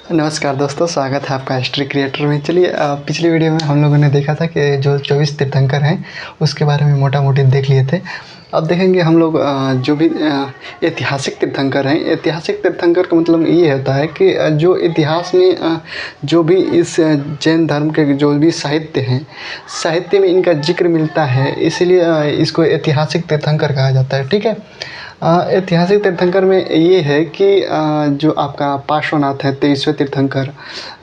नमस्कार दोस्तों, स्वागत है आपका हिस्ट्री क्रिएटर में। चलिए पिछली वीडियो में हम लोगों ने देखा था कि जो 24 तीर्थंकर हैं उसके बारे में मोटा मोटी देख लिए थे। अब देखेंगे हम लोग जो भी ऐतिहासिक तीर्थंकर हैं। ऐतिहासिक तीर्थंकर का मतलब ये होता है कि जो इतिहास में जो भी इस जैन धर्म के जो भी साहित्य हैं, साहित्य में इनका जिक्र मिलता है, इसीलिए इसको ऐतिहासिक तीर्थंकर कहा जाता है। ठीक है। ऐतिहासिक तीर्थंकर में ये है कि जो आपका पार्श्वनाथ है 23वें तीर्थंकर,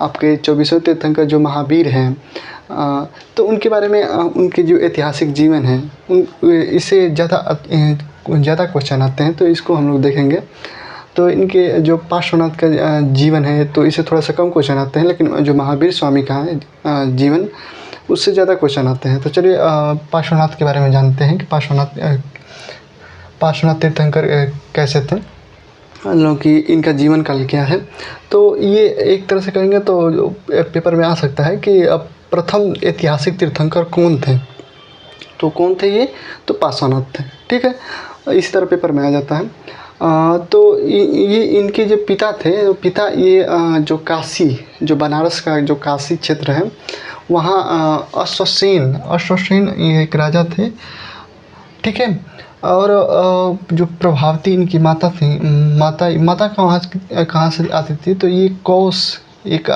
आपके 24वें तीर्थंकर जो महावीर हैं, तो उनके बारे में उनके जो ऐतिहासिक जीवन है उन इससे ज़्यादा क्वेश्चन आते हैं, तो इसको हम लोग देखेंगे। तो इनके जो पार्श्वनाथ का जीवन है तो इससे थोड़ा सा कम क्वेश्चन आते हैं, लेकिन जो महावीर स्वामी का है जीवन, उससे ज़्यादा क्वेश्चन आते हैं। तो चलिए पार्श्वनाथ के बारे में जानते हैं कि पार्श्वनाथ तीर्थंकर कैसे थे, लोगों की इनका जीवन काल क्या है। तो ये एक तरह से कहेंगे तो पेपर में आ सकता है कि अब प्रथम ऐतिहासिक तीर्थंकर कौन थे। तो कौन थे ये? तो पार्श्वनाथ थे। ठीक है, इस तरह पेपर में आ जाता है। तो ये इनके जो पिता थे, पिता ये जो काशी, जो बनारस का जो काशी क्षेत्र है, वहाँ अश्वसेन ये एक राजा थे। ठीक है। और जो प्रभावती इनकी माता थी, माता कहाँ से आती थी? तो ये कौश एक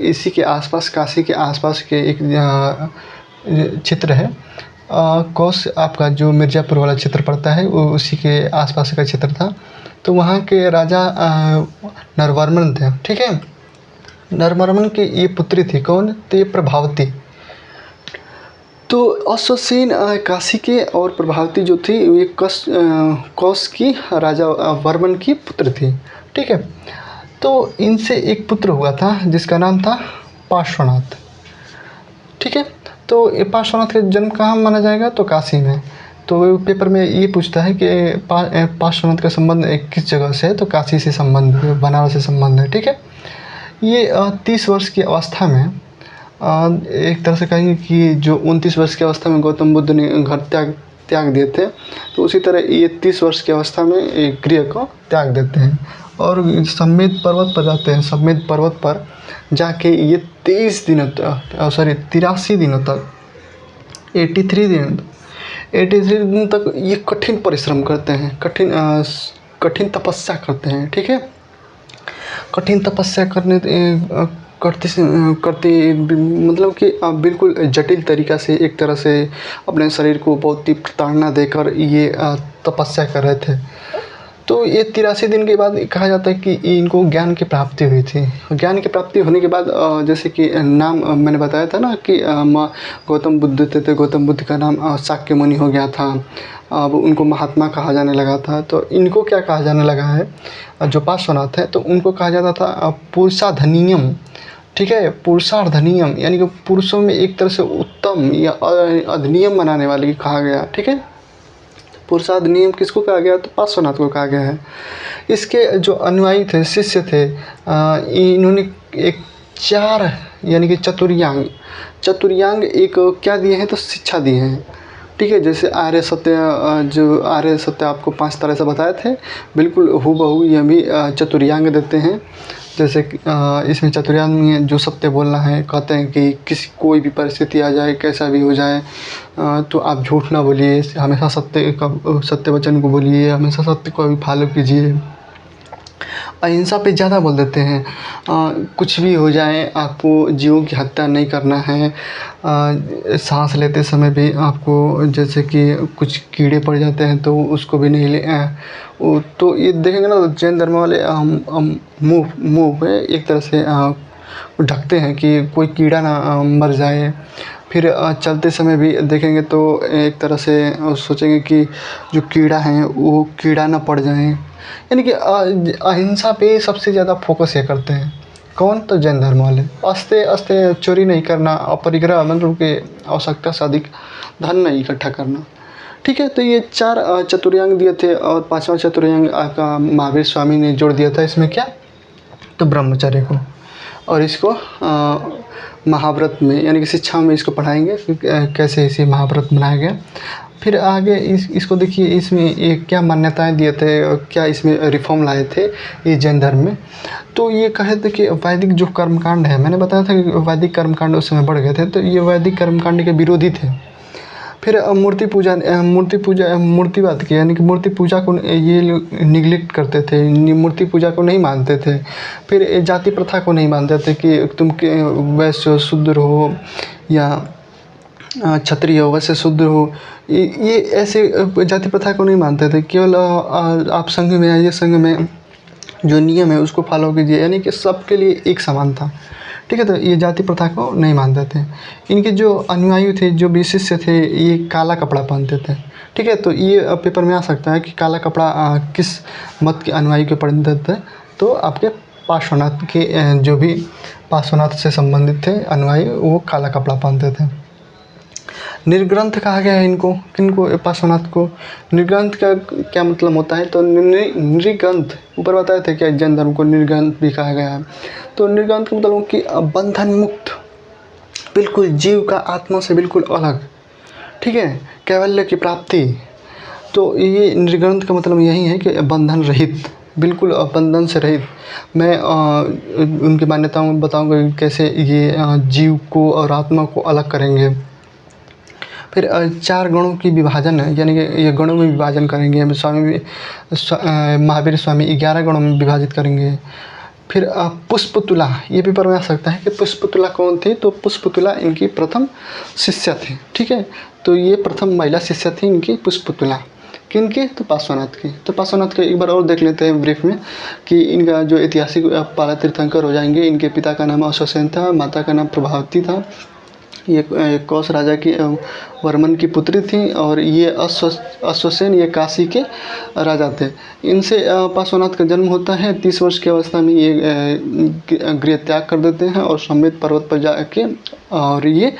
इसी के आसपास, काशी के आसपास के एक क्षेत्र है। कौश आपका जो मिर्ज़ापुर वाला क्षेत्र पड़ता है, वो उसी के आसपास का क्षेत्र था। तो वहाँ के राजा नरवर्मन थे। ठीक है। नरवर्मन की ये पुत्री थी। कौन? तो ये प्रभावती। तो अश्वसेन काशी के और प्रभावती जो थी ये कौश की राजा वर्मन की पुत्र थी। ठीक है। तो इनसे एक पुत्र हुआ था जिसका नाम था पार्श्वनाथ। ठीक है। तो ये पार्श्वनाथ का जन्म कहाँ माना जाएगा? तो काशी में। तो पेपर में ये पूछता है कि पार्श्वनाथ का संबंध किस जगह से है? तो काशी से संबंध, बनारस से संबंध है। ठीक है। ये 30 वर्ष की अवस्था में एक तरह से कहेंगे कि जो 29 वर्ष की अवस्था में गौतम बुद्ध ने घर त्याग दिए थे, तो उसी तरह ये 30 वर्ष की अवस्था में एक गृह को त्याग देते हैं और समेत पर्वत पर जाते हैं। समेत पर्वत पर जाके ये 83 दिनों तक 83 दिन तक ये कठिन परिश्रम करते हैं, कठिन तपस्या करते हैं। ठीक है। कठिन तपस्या करते मतलब कि बिल्कुल जटिल तरीक़ा से एक तरह से अपने शरीर को बहुत ही प्रताड़ना देकर ये तपस्या कर रहे थे। तो ये 83 दिन के बाद कहा जाता है कि इनको ज्ञान की प्राप्ति हुई थी। ज्ञान की प्राप्ति होने के बाद जैसे कि नाम मैंने बताया था ना कि गौतम बुद्ध थे, तो गौतम बुद्ध का नाम शाक्य मुनि हो गया था। अब उनको महात्मा कहा जाने लगा था। तो इनको क्या कहा जाने लगा है? जो पार्श्वनाथ है तो उनको कहा जाता था पुरुषाधनियम। ठीक है। पुरुषार्धनियम यानी कि पुरुषों में एक तरह से उत्तम या अधिनियम बनाने वाले कहा गया। ठीक है। पुरुषार्धनियम किसको कहा गया? तो पार्श्वनाथ को कहा गया है। इसके जो अनुयायी थे, शिष्य थे, इन्होंने एक 4 यानी कि चतुर्यांग एक क्या दिए हैं? तो शिक्षा दी हैं। ठीक है। जैसे आर्य सत्य आपको 5 तरह से बताए थे, बिल्कुल हूबहू ये भी चतुर्यांग देते हैं। जैसे इसमें चतुर्यांग में जो सत्य बोलना है, कहते हैं कि कोई भी परिस्थिति आ जाए, कैसा भी हो जाए, तो आप झूठ ना बोलिए, हमेशा सत्य वचन को बोलिए, हमेशा सत्य को भी फॉलो कीजिए। अहिंसा पे ज़्यादा बोल देते हैं। कुछ भी हो जाए आपको जीवों की हत्या नहीं करना है। सांस लेते समय भी आपको जैसे कि कुछ कीड़े पड़ जाते हैं तो उसको भी नहीं तो ये देखेंगे ना, जैन धर्म वाले मुँह पे एक तरह से ढकते हैं कि कोई कीड़ा ना मर जाए। फिर चलते समय भी देखेंगे तो एक तरह से सोचेंगे कि जो कीड़ा है वो कीड़ा ना पड़ जाए। यानी कि अहिंसा पे सबसे ज़्यादा फोकस ये करते हैं। कौन? तो जैन धर्म वाले। अस्ते चोरी नहीं करना, अपरिग्रह मतलब कि आवश्यकता से अधिक धन नहीं इकट्ठा करना। ठीक है। तो ये 4 चतुर्यांग दिए थे और 5वां चतुर्यांग आपका महावीर स्वामी ने जोड़ दिया था। इसमें क्या? तो ब्रह्मचर्य को। और इसको महाव्रत में यानी कि शिक्षा में इसको पढ़ाएंगे कि कैसे इसे महाव्रत बनाया गया। फिर आगे इसको देखिए, इसमें ये क्या मान्यताएं दिए थे और क्या इसमें रिफॉर्म लाए थे ये जैन धर्म में। तो ये कहे थे कि वैदिक जो कर्मकांड है, मैंने बताया था कि वैदिक कर्मकांड उस समय बढ़ गए थे, तो ये वैदिक कर्मकांड के विरोधी थे। फिर मूर्तिवाद की, यानी कि मूर्ति पूजा को ये लोग निग्लेक्ट करते थे, मूर्ति पूजा को नहीं मानते थे। फिर जाति प्रथा को नहीं मानते थे कि तुम वैश्य हो, शूद्र हो, या क्षत्रिय हो, वैसे शूद्र हो, ये ऐसे जाति प्रथा को नहीं मानते थे। केवल आप संघ में आइए, संघ में जो नियम है उसको फॉलो कीजिए, यानी कि सबके लिए एक समान था। ठीक है, तो ये जाति प्रथा को नहीं मानते थे। इनके जो अनुयायी थे, जो भी शिष्य थे, ये काला कपड़ा पहनते थे। ठीक है, तो ये पेपर में आ सकता है कि काला कपड़ा किस मत के अनुयायी को पहनते थे। तो आपके पार्श्वनाथ के जो भी पार्श्वनाथ से संबंधित थे अनुयायी, वो काला कपड़ा पहनते थे। निर्ग्रंथ कहा गया है इनको, किनको? पार्श्वनाथ को। निर्ग्रंथ का क्या मतलब होता है? तो निर्ग्रंथ ऊपर बताए थे क्या, जैन धर्म को निर्ग्रंथ भी कहा गया है। तो निर्ग्रंथ का मतलब कि बंधन मुक्त, बिल्कुल जीव का आत्मा से बिल्कुल अलग। ठीक है, कैवल्य की प्राप्ति। तो ये निर्ग्रंथ का मतलब यही है कि बंधन रहित, बिल्कुल बंधन से रहित। मैं उनकी मान्यताओं में बताऊंगा कैसे ये जीव को और आत्मा को अलग करेंगे। फिर 4 गणों की विभाजन है, यानी कि ये गणों में विभाजन करेंगे। महावीर स्वामी 11 गणों में विभाजित करेंगे। फिर पुष्पतुला, ये पेपर में आ सकता है कि पुष्पतुला कौन थी? तो पुष्पतुला इनकी प्रथम शिष्या थी। ठीक है, तो ये प्रथम महिला शिष्या थी इनकी पुष्पतुला। किनकी? तो पार्श्वनाथ की। तो पार्श्वनाथ का एक बार और देख लेते हैं ब्रीफ में कि इनका जो ऐतिहासिक पाला तीर्थंकर हो जाएंगे। इनके पिता का नाम अश्वसेन था, माता का नाम प्रभावती था। ये कौश राजा की वर्मन की पुत्री थी, और ये अश्वसेन ये काशी के राजा थे। इनसे पार्श्वनाथ का जन्म होता है। 30 वर्ष की अवस्था में ये गृह त्याग कर देते हैं और श्वेत पर्वत पर जाके और ये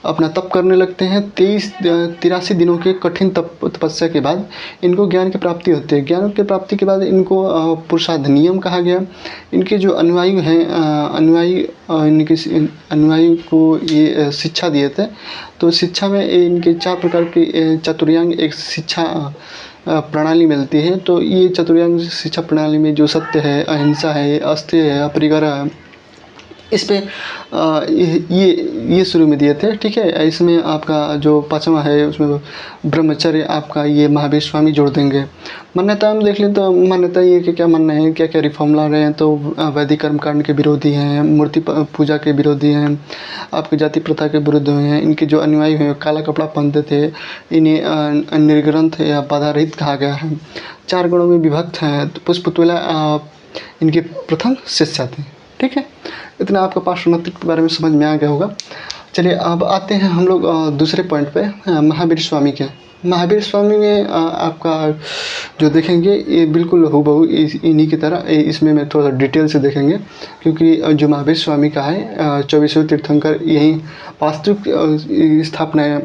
अपना तप करने लगते हैं। 83 दिनों के कठिन तपस्या के बाद इनको ज्ञान की प्राप्ति होती है। ज्ञान की प्राप्ति के बाद इनको पुरुषार्थ नियम कहा गया। इनके जो अनुयायी हैं, अनुयायी को ये शिक्षा दिए थे। तो शिक्षा में इनके 4 प्रकार की चतुर्यांग एक शिक्षा प्रणाली मिलती है। तो ये चतुर्यांग शिक्षा प्रणाली में जो सत्य है, अहिंसा है, अस्तेय है, अपरिग्रह है, इस पे ये शुरू में दिए थे। ठीक है, इसमें आपका जो 5वां है उसमें ब्रह्मचर्य आपका ये महावीर स्वामी जोड़ देंगे। मान्यता में देख लें तो मान्यता ये कि क्या मानना है, क्या क्या रिफॉर्म ला रहे हैं। तो वैदिक कर्मकांड के विरोधी हैं, मूर्ति पूजा के विरोधी हैं, आपकी जाति प्रथा के विरुद्ध हैं। इनके जो अनुयायी हैं काला कपड़ा पहनते थे, इन्हें निर्ग्रंथ या बाधा रहित कहा गया है। 4 गणों में विभक्त हैं। तो पुष्पतुला इनकी प्रथम शिष्या थी। ठीक है, इतना आपका पार्श्वनाथ के बारे में समझ में आ गया होगा। चलिए अब आते हैं हम लोग दूसरे पॉइंट पे, महावीर स्वामी के। महावीर स्वामी में आपका जो देखेंगे ये बिल्कुल हूबहू इन्हीं की तरह, इसमें मैं थोड़ा डिटेल से देखेंगे क्योंकि जो महावीर स्वामी का है 24वें तीर्थंकर, यही वास्तविक स्थापना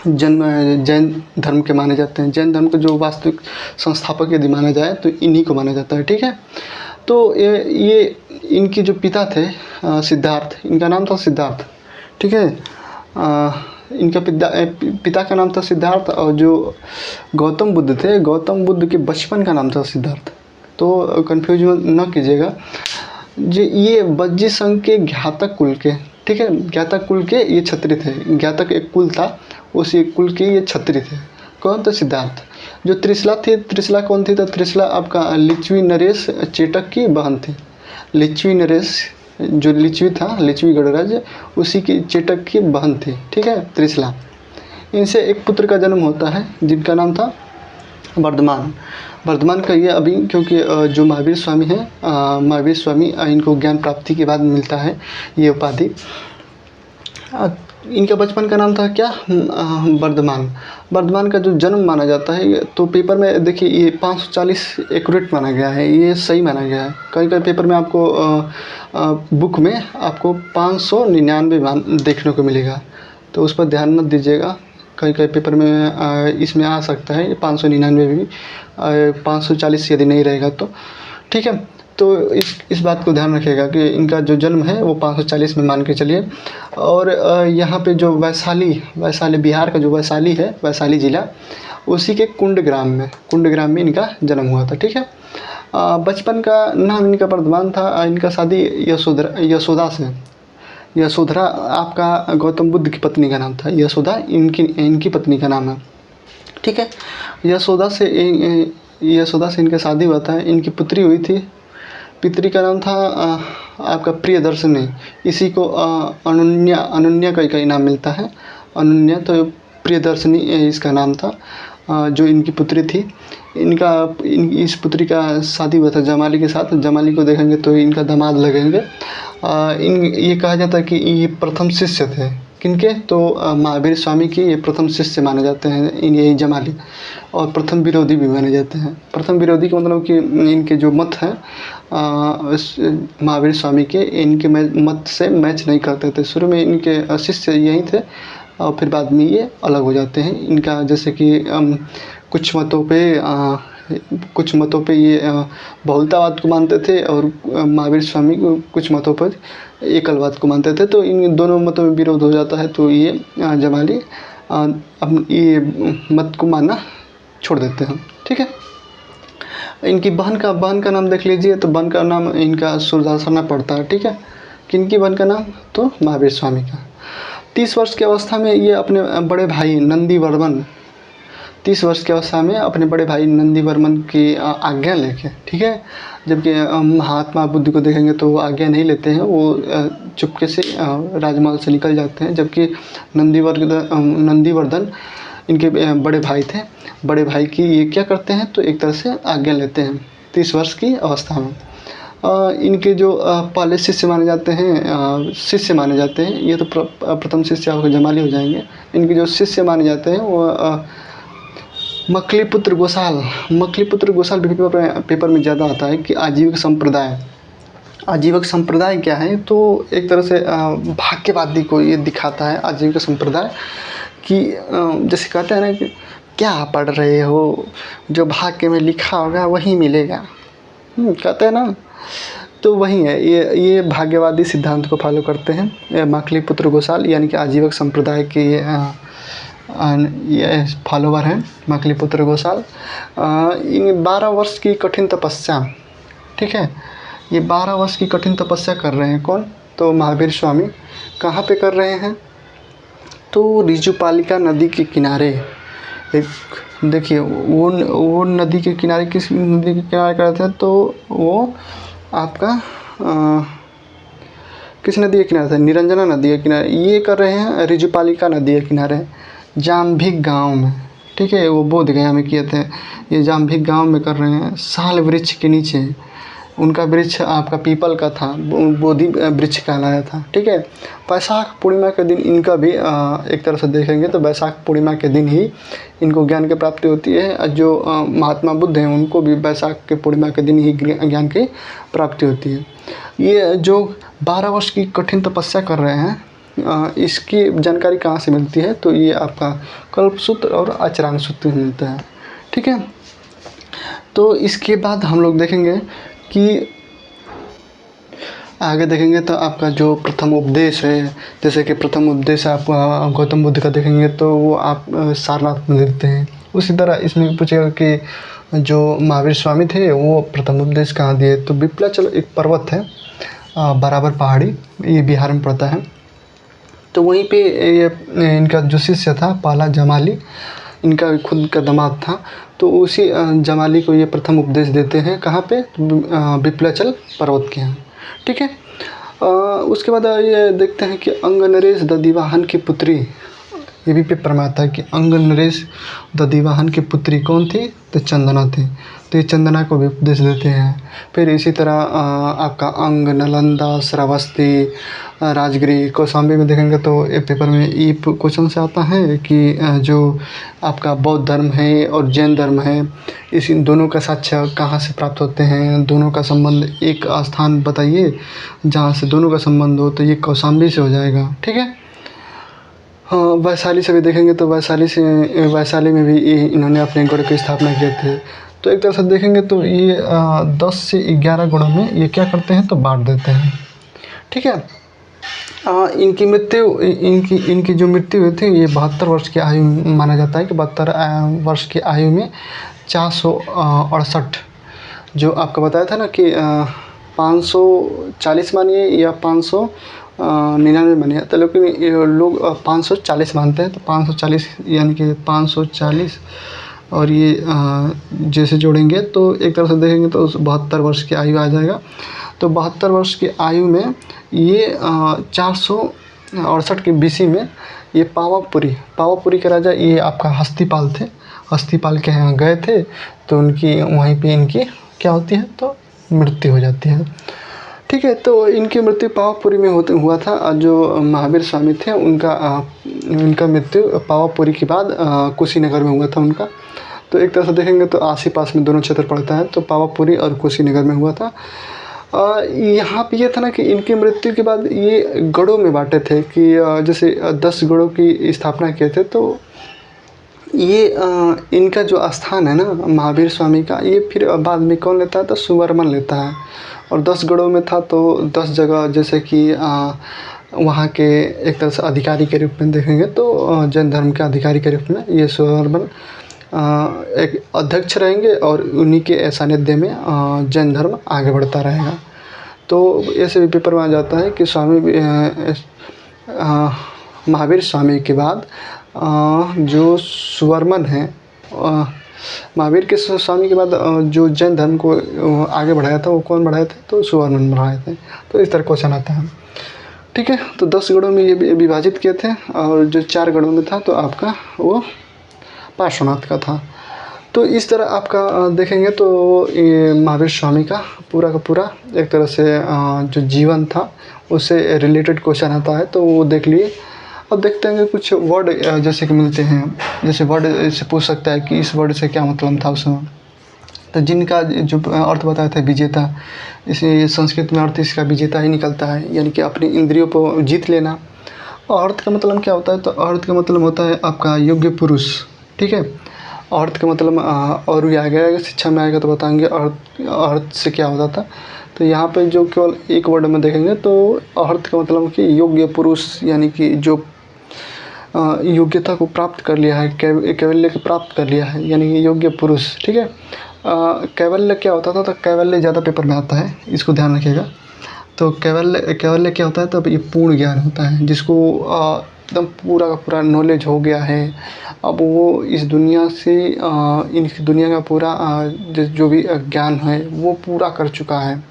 जैन धर्म के माने जाते हैं। जैन धर्म के जो वास्तविक संस्थापक यदि माना जाए तो इन्हीं को माना जाता है। ठीक है, तो ये इनके जो पिता थे सिद्धार्थ, इनका नाम था सिद्धार्थ। ठीक है, इनका पिता का नाम था सिद्धार्थ, और जो गौतम बुद्ध थे, गौतम बुद्ध के बचपन का नाम था सिद्धार्थ। तो कंफ्यूज न कीजिएगा। ये बज्जी संघ के घातक कुल के, ठीक है, घातक कुल के ये क्षत्रिय थे। घातक एक कुल था, उसी कुल के ये क्षत्रिय थे। कौन? तो सिद्धार्थ। जो त्रिशला थी, त्रिशला कौन थी? तो त्रिशला आपका लिच्छवी नरेश चेटक की बहन थी। लिच्छवी नरेश जो लिच्छवी था, लिच्छवी गणराज्य, उसी की चेटक की बहन थी। ठीक है, त्रिशला। इनसे एक पुत्र का जन्म होता है जिनका नाम था वर्धमान। वर्धमान का ये अभी, क्योंकि जो महावीर स्वामी हैं, महावीर स्वामी इनको ज्ञान प्राप्ति के बाद मिलता है ये उपाधि। इनका बचपन का नाम था क्या? वर्धमान। वर्धमान का जो जन्म माना जाता है, तो पेपर में देखिए ये 540 एक्यूरेट माना गया है, ये सही माना गया है। कई कई पेपर में आपको बुक में आपको 599 देखने को मिलेगा, तो उस पर ध्यान मत दीजिएगा। कई कई पेपर में इसमें आ सकता है 599 भी, 540 यदि नहीं रहेगा तो। ठीक है। तो इस बात को ध्यान रखिएगा कि इनका जो जन्म है वो 540 में मान के चलिए। और यहाँ पे जो वैशाली बिहार का जो वैशाली है, वैशाली ज़िला, उसी के कुंड ग्राम में इनका जन्म हुआ था। ठीक है। बचपन का नाम इनका वर्धमान था। इनका शादी यशोदा से, यशोधरा आपका गौतम बुद्ध की पत्नी का नाम था। यशोदा इनकी पत्नी का नाम है। ठीक है। यशोदा से इनका शादी हुआ था। इनकी पुत्री हुई थी, पितरी का नाम था आपका प्रियदर्शनी। इसी को अनन्या का इनाम मिलता है, अनन्या। तो प्रियदर्शनी इसका नाम था, जो इनकी पुत्री थी। इस पुत्री का शादी हुआ था जमाली के साथ। जमाली को देखेंगे तो इनका दामाद लगेंगे। ये कहा जाता है कि ये प्रथम शिष्य थे किनके, तो महावीर स्वामी के ये प्रथम शिष्य माने जाते हैं यही जमाली, और प्रथम विरोधी भी माने जाते हैं। प्रथम विरोधी का मतलब कि इनके जो मत हैं महावीर स्वामी के, इनके मत से मैच नहीं करते थे। शुरू में इनके शिष्य यही थे और फिर बाद में ये अलग हो जाते हैं। इनका जैसे कि कुछ मतों पे ये बहुलतावाद को मानते थे, और महावीर स्वामी कुछ मतों पर एकलवाद को मानते थे। तो इन दोनों मतों में विरोध हो जाता है, तो ये जमाली अब ये मत को मानना छोड़ देते हैं। ठीक है। इनकी बहन का नाम देख लीजिए। तो बहन का नाम इनका सुदर्शना पड़ता है। ठीक है। किनकी बहन का नाम, तो महावीर स्वामी का। 30 वर्ष की अवस्था में ये अपने बड़े भाई नंदीवर्मन 30 वर्ष की अवस्था में अपने बड़े भाई नंदीवर्मन की आज्ञा लेके, ठीक है। जबकि महात्मा बुद्ध को देखेंगे तो वो आज्ञा नहीं लेते हैं, वो चुपके से राजमहल से निकल जाते हैं। जबकि नंदीवर्धन इनके बड़े भाई थे। बड़े भाई की ये क्या करते हैं, तो एक तरह से आज्ञा लेते हैं 30 वर्ष की अवस्था में। इनके जो पहले शिष्य माने जाते हैं, ये तो प्रथम शिष्य होकर जमाली हो जाएंगे। इनके जो शिष्य माने जाते हैं वो मकलीपुत्र गोसाल पेपर में ज़्यादा आता है कि आजीविक संप्रदाय क्या है। तो एक तरह से भाग्यवादी को ये दिखाता है आजीविक संप्रदाय कि जैसे कहते हैं ना कि क्या पढ़ रहे हो, जो भाग्य में लिखा होगा वही मिलेगा, कहते हैं ना, तो वही है। ये भाग्यवादी सिद्धांत को फॉलो करते हैं मकलीपुत्र गोसाल, यानी कि आजीविक संप्रदाय के ये फॉलोवर हैं मकलीपुत्र गोसाल। इन 12 वर्ष की कठिन तपस्या, ठीक है, ये 12 वर्ष की कठिन तपस्या कर रहे हैं कौन, तो महावीर स्वामी। कहाँ पे कर रहे हैं, तो रिजुपालिका नदी के किनारे। एक देखिए वो नदी के किनारे, किस नदी के किनारे कर रहे थे, तो वो आपका किस नदी के किनारे थे, निरंजना नदी के किनारे। ये कर रहे हैं रिजुपालिका नदी के किनारे जाम्भिक गांव में, ठीक है। वो बोध गया में किए थे, ये जाम्भिक गांव में कर रहे हैं। साल वृक्ष के नीचे, उनका वृक्ष आपका पीपल का था, बोधि वृक्ष कहलाया था, ठीक है। वैशाख पूर्णिमा के दिन इनका भी एक तरह से देखेंगे तो वैशाख पूर्णिमा के दिन ही इनको ज्ञान की प्राप्ति होती है। जो महात्मा बुद्ध हैं उनको भी वैशाख के पूर्णिमा के दिन ही ज्ञान की प्राप्ति होती है। ये जो 12 वर्ष की कठिन तपस्या कर रहे हैं, इसकी जानकारी कहाँ से मिलती है, तो ये आपका कल्पसूत्र और अचरांग सूत्र मिलता है, ठीक है। तो इसके बाद हम लोग देखेंगे कि आगे देखेंगे तो आपका जो प्रथम उपदेश है, जैसे कि प्रथम उपदेश आप गौतम बुद्ध का देखेंगे तो वो आप सारनाथ में देते हैं। उसी तरह इसमें पूछेगा कि जो महावीर स्वामी थे वो प्रथम उपदेश कहाँ दिए, तो विप्लाचल एक पर्वत है बराबर पहाड़ी, ये बिहार में पड़ता है। तो वहीं पे ये इनका जो शिष्य था पहला जमाली, इनका खुद का दामाद था, तो उसी जमाली को ये प्रथम उपदेश देते हैं। कहाँ पे, विप्लाचल पर्वत के यहाँ, ठीक है। उसके बाद ये देखते हैं कि अंगनरेश दधिवाहन की पुत्री, ये भी पेपर में आता है कि अंगनरेश दधिवाहन की पुत्री कौन थी, तो चंदना थी। तो ये चंदना को भी उपदेश देते हैं। फिर इसी तरह आपका अंग, नालंदा, श्रावस्ती, राजगिरी, कौशाम्बी में देखेंगे तो ये पेपर में ये क्वेश्चन से आता है कि जो आपका बौद्ध धर्म है और जैन धर्म है, इस इन दोनों का साक्ष्य कहाँ से प्राप्त होते हैं, दोनों का संबंध, एक स्थान बताइए जहाँ से दोनों का संबंध हो, तो ये कौशाम्बी से हो जाएगा, ठीक है। हाँ, वैशाली से भी देखेंगे तो वैशाली में भी इन्होंने अपने गढ़ की स्थापना किए थे। तो एक तरह से देखेंगे तो ये 10 से 11 गुणों में ये क्या करते हैं तो बांट देते हैं। ठीक है। इनकी मृत्यु इनकी जो मृत्यु हुई थी ये 72 वर्ष की आयु माना जाता है कि 72 वर्ष की आयु में 468 जो आपको बताया था ना कि 540 मानिए या 599 मानिए, तो लेकिन लोग 540 मानते हैं। तो 540 यानी कि 540 और ये जैसे जोड़ेंगे तो एक तरह से देखेंगे तो 72 वर्ष की आयु आ जाएगा। तो 72 वर्ष की आयु में ये 468 की BC में ये पावापुरी के राजा ये आपका हस्तिपाल थे। हस्तिपाल के यहाँ गए थे तो उनकी वहीं पे इनकी क्या होती है तो मृत्यु हो जाती है। ठीक है। तो इनकी मृत्यु पावापुरी में हुआ था। जो महावीर स्वामी थे उनका मृत्यु पावापुरी के बाद कुशीनगर में हुआ था उनका। तो एक तरह से देखेंगे तो आस ही पास में दोनों क्षेत्र पड़ता है, तो पावापुरी और कुशीनगर में हुआ था। यहाँ पे ये था ना कि इनकी मृत्यु के बाद ये गढ़ों में बांटे थे कि जैसे 10 गढ़ों की स्थापना किए थे। तो ये इनका जो स्थान है ना महावीर स्वामी का, ये फिर बाद में कौन लेता है तो सुवर्मन लेता है। और 10 गढ़ों में था तो 10 जगह जैसे कि वहाँ के एक तरह से अधिकारी के रूप में देखेंगे तो जैन धर्म के अधिकारी के रूप में ये सुवर्मन एक अध्यक्ष रहेंगे और उन्हीं के सानिध्य में जैन धर्म आगे बढ़ता रहेगा। तो ऐसे भी पेपर में आ जाता है कि महावीर स्वामी के बाद जो सुवर्मन है, महावीर के स्वामी के बाद जो जैन धर्म को आगे बढ़ाया था वो कौन बढ़ाए थे तो सुवर्मन बढ़ाए थे। तो इस तरह क्वेश्चन आता है। ठीक है। तो 10 गढ़ों में ये विभाजित किए थे और जो 4 गढ़ों में था तो आपका वो पार्श्वनाथ का था। तो इस तरह आपका देखेंगे तो ये महावीर स्वामी का पूरा एक तरह से जो जीवन था उससे रिलेटेड क्वेश्चन आता है, तो वो देख लिए। अब देखते हैं कि कुछ वर्ड जैसे कि मिलते हैं, जैसे वर्ड से पूछ सकता है कि इस वर्ड से क्या मतलब था उसमें। तो जिनका जो अर्थ बताया था विजेता, इसे संस्कृत में अर्थ इसका विजेता ही निकलता है, यानी कि अपनी इंद्रियों को जीत लेना। और अर्थ का मतलब क्या होता है तो अर्थ का मतलब होता है आपका योग्य पुरुष। ठीक है। अर्थ का मतलब और भी आगे शिक्षा में आएगा तो बताएंगे अर्थ से क्या होता था। तो यहाँ पे जो केवल एक वर्ड में देखेंगे तो अर्थ का मतलब कि योग्य पुरुष, यानी कि जो योग्यता को प्राप्त कर लिया है, कैवल्य को प्राप्त कर लिया है, यानी कि योग्य पुरुष। ठीक है। कैवल्य क्या होता था तो कैवल्य ज़्यादा पेपर में आता है, इसको ध्यान रखिएगा। तो कैवल्य क्या होता है तो ये पूर्ण ज्ञान होता है, जिसको एकदम पूरा का पूरा नॉलेज हो गया है। अब वो इस दुनिया से इस दुनिया का पूरा जो भी ज्ञान है वो पूरा कर चुका है।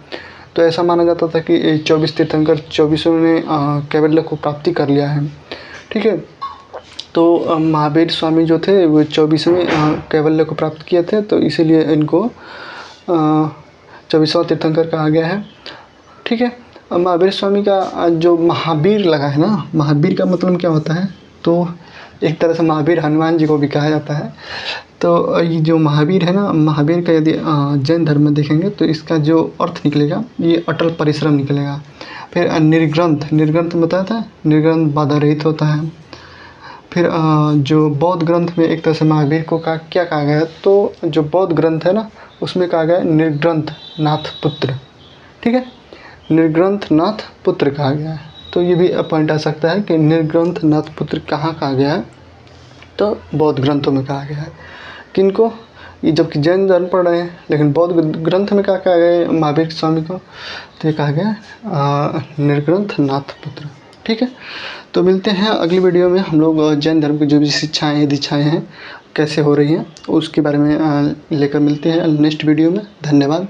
तो ऐसा माना जाता था कि 24 तीर्थंकर 24 ने कैवल्य को प्राप्ति कर लिया है। ठीक है। तो महावीर स्वामी जो थे वो 24वें कैवल्य को प्राप्त किए थे, तो इसीलिए इनको 24वां तीर्थंकर कहा गया है। ठीक है। महावीर स्वामी का जो महावीर लगा है ना, महावीर का मतलब क्या होता है तो एक तरह से महावीर हनुमान जी को भी कहा जाता है। तो ये जो महावीर है ना, महावीर का यदि जैन धर्म में देखेंगे तो इसका जो अर्थ निकलेगा ये अटल परिश्रम निकलेगा। फिर निर्ग्रंथ बताया था, निर्ग्रंथ बाधा रहित होता है। फिर जो बौद्ध ग्रंथ में एक तरह से महावीर को क्या कहा गया है तो जो बौद्ध ग्रंथ है ना उसमें कहा गया है निर्ग्रंथ नाथ पुत्र। ठीक है। निर्ग्रंथ नाथ पुत्र कहा गया है। तो ये भी पॉइंट आ सकता है कि निर्ग्रंथ नाथ पुत्र कहाँ कहा गया है तो बौद्ध ग्रंथों में कहा गया है। किनको, ये जबकि जैन धर्म पढ़ रहे हैं, लेकिन बौद्ध ग्रंथ में क्या कहा गया है महावीर स्वामी को तो ये कहा गया निर्ग्रंथ नाथ पुत्र। ठीक है। तो मिलते हैं अगली वीडियो में। हम लोग जैन धर्म की जो भी शिक्षाएँ हैं दीक्षाएँ हैं कैसे हो रही हैं उसके बारे में लेकर मिलते हैं नेक्स्ट वीडियो में। धन्यवाद।